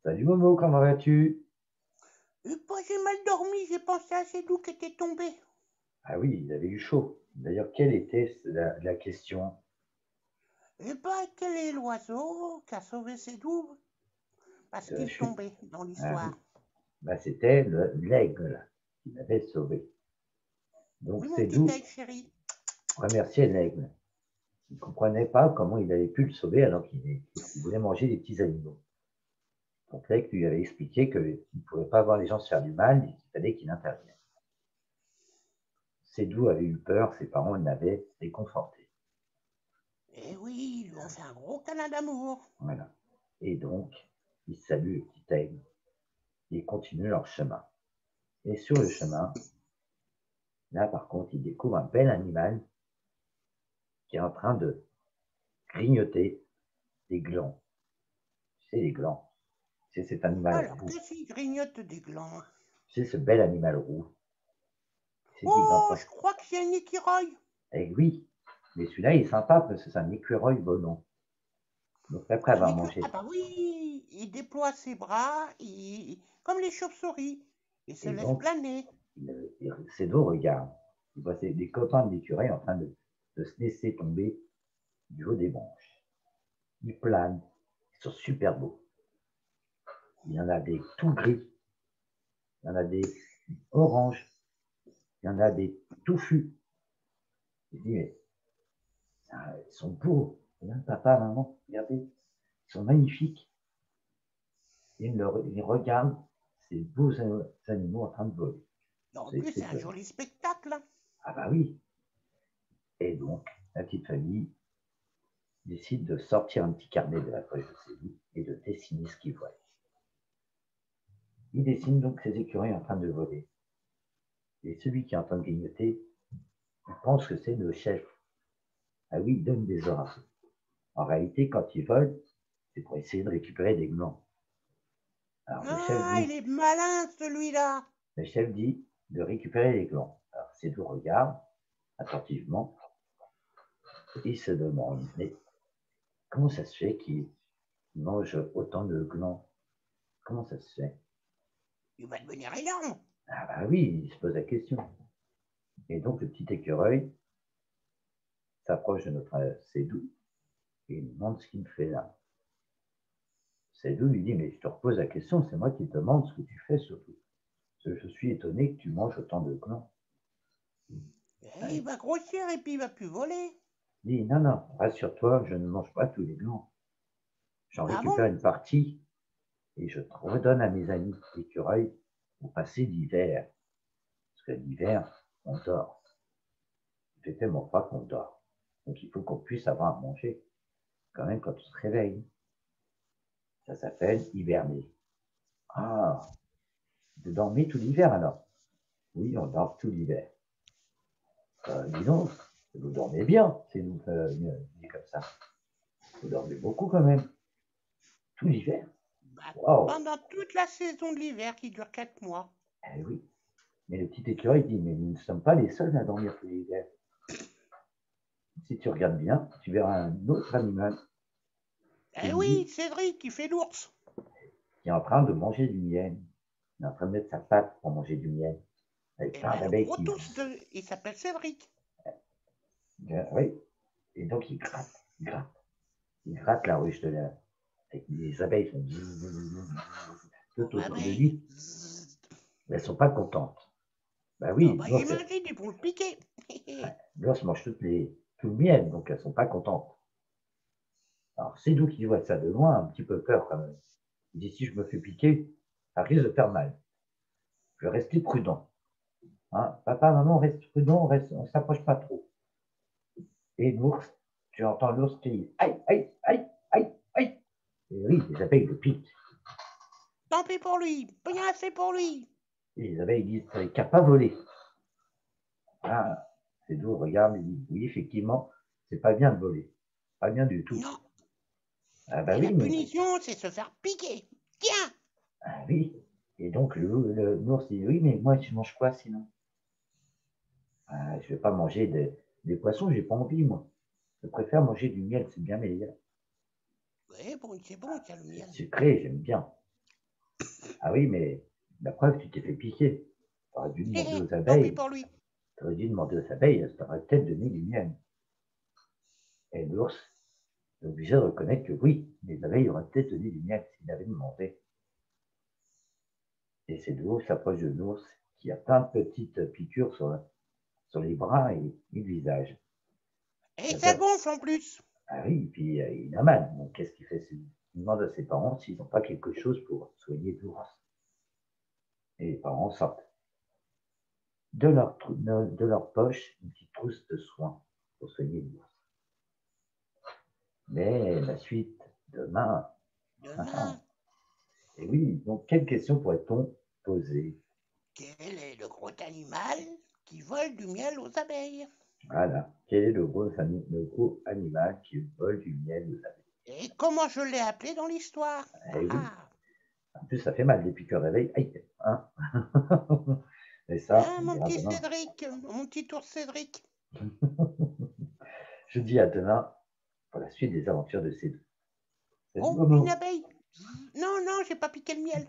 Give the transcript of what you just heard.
Salut Momo, comment vas-tu? Bah, j'ai mal dormi, j'ai pensé à ces loups qui étaient tombés. Ah oui, il avait eu chaud. D'ailleurs, quelle était la question? Quel est l'oiseau qui a sauvé ses douves parce De la qu'il chute? tombait dans Ah oui, l'histoire? bah, c'était l'aigle qui l'avait sauvé. Donc Oui, mon c'est petit d'où aigle chéri. remercier l'aigle. Il ne comprenait pas comment il avait pu le sauver alors qu'il voulait manger des petits animaux. Donc l'aigle lui avait expliqué qu'il ne pouvait pas voir les gens se faire du mal et qu'il fallait qu'il intervienne. Sédou avait eu peur, ses parents l'avaient réconforté. Eh oui, ils lui ont fait un gros câlin d'amour. Voilà. Et donc, ils saluent le petit aigle et continuent leur chemin. Et sur le chemin, là, par contre, il découvre un bel animal qui est en train de grignoter des glands. Tu sais, les glands. C'est cet animal Alors, roux. qu'est-ce qu'il grignote des glands? C'est ce bel animal roux. C'est qui Oh, grimpe. je crois que c'est un écureuil. Eh oui, mais celui-là, il est sympa parce que c'est un écureuil volant. Donc après Un avoir écureuil. Ah mangé. bah oui, il déploie ses bras, comme les chauves-souris, et se Et laisse donc, planer. ses dos regardent. Il voit des copains de l'écureuil en train de se laisser tomber du haut des branches. Ils planent. Ils sont super beaux. Il y en a des tout gris. Il y en a des oranges. Il y en a des touffus. Il dit, mais ils sont beaux. Regarde, papa, maman, regardez, ils sont magnifiques. Il regarde ces beaux animaux en train de voler. En C'est plus, c'est un étonnant. joli spectacle. Ah bah oui. Et donc, la petite famille décide de sortir un petit carnet de la poche de ses livres et de dessiner ce qu'ils voient. Il dessine donc ces écureuils en train de voler. Et celui qui est en train de grignoter, il pense que c'est le chef. Ah oui, il donne des ordres. En réalité, quand ils volent, c'est pour essayer de récupérer des glands. Alors Ah, il est malin celui-là. le chef dit de récupérer les glands. Alors Cédou regarde attentivement et il se demande, mais comment ça se fait qu'il mange autant de glands? Comment ça se fait? Il va devenir énorme. Ah bah oui, il se pose la question. Et donc le petit écureuil s'approche de notre Cédou et il demande ce qu'il fait là. Cédou lui dit, mais je te repose la question, c'est moi qui te demande ce que tu fais surtout. Parce que je suis étonné que tu manges autant de glands. Et il va grossir et puis il va plus voler. Il dit, non, non, rassure-toi, je ne mange pas tous les glands. J'en Ah récupère bon? une partie et je te redonne à mes amis écureuils pour passer l'hiver. Parce que l'hiver, on dort. Il fait tellement froid qu'on dort. Donc il faut qu'on puisse avoir à manger quand même quand on se réveille. Ça s'appelle hiberner. Ah, vous dormez tout l'hiver alors? Oui, on dort tout l'hiver. Dis donc, vous dormez bien, c'est nous dit comme ça. Vous dormez beaucoup quand même, tout l'hiver. Bah, Waouh! pendant toute la saison de l'hiver qui dure 4 mois. Eh oui. Mais le petit écureuil dit, mais nous ne sommes pas les seuls à dormir tout l'hiver. Si tu regardes bien, tu verras un autre animal qui Eh lui oui, Cédric, il fait l'ours. qui est en train de manger du miel. Il est en train de mettre sa patte pour manger du miel, avec Eh plein ben, le d'abeilles gros qui... tous il s'appelle Cédric. Oui, et donc il gratte la ruche de l'air. Les abeilles font tout Pauvre autour de abeille. lui, mais elles ne sont pas contentes. Ben Ah oui, bah j'imagine, ils vont le piquer. l'ours mange tout le miel, donc elles ne sont pas contentes. Alors c'est nous qui voit ça de loin, un petit peu peur quand même. Il dit si je me fais piquer, ça risque de faire mal. Je vais rester prudent. Hein. Papa, maman, reste prudent, on ne s'approche pas trop. Et l'ours, tu entends l'ours qui dit aïe, aïe, aïe, aïe, aïe. Et oui, les abeilles le piquent. Tant pis pour lui, bien assez pour lui. Et les abeilles disent t'as qu'à pas voler. Ah, c'est doux, regarde, il dit oui, effectivement, c'est pas bien de voler. Pas bien du tout. Non, Ah bah et la oui, mais punition, c'est se faire piquer. Tiens. ah, oui. Et donc l'ours dit oui, mais moi je mange quoi sinon? Ah, je vais pas manger des poissons, j'ai pas envie moi. Je préfère manger du miel, c'est bien meilleur. Ouais, bon, c'est bon, tiens, le C'est miel. sucré, j'aime bien. Ah oui, mais la preuve, tu t'es fait piquer. Tu aurais dû demander aux Tant pis abeilles. pour lui. Tu aurais dû demander aux abeilles, elles t'auraient peut-être donné du miel. Et l'ours est obligé de reconnaître que oui, les abeilles auraient peut-être donné du miel s'il avait demandé. Et c'est l'ours s'approche de l'ours qui a plein de petites piqûres sur les bras et le visage. Et ça gonfle en plus. Ah oui, et puis il a mal. Donc qu'est-ce qu'il fait? Il demande à ses parents s'ils n'ont pas quelque chose pour soigner l'ours. Et les parents sortent de leur poche une petite trousse de soins pour soigner l'ours. Mais la suite, demain. Demain, Et oui, donc quelle question pourrait-on poser? quel est le gros animal qui vole du miel aux abeilles? Voilà, quel est le gros animal qui vole du miel aux abeilles? Et comment je l'ai appelé dans l'histoire? Eh oui, Ah, en plus ça fait mal les piqûres d'abeilles. Aïe, hein. Et ça, on mon verra petit demain. Cédric, mon petit ours Cédric. Je dis à demain pour la suite des aventures de ces deux. C'est le Oh, une moment. abeille. Non, non, j'ai pas piqué le miel.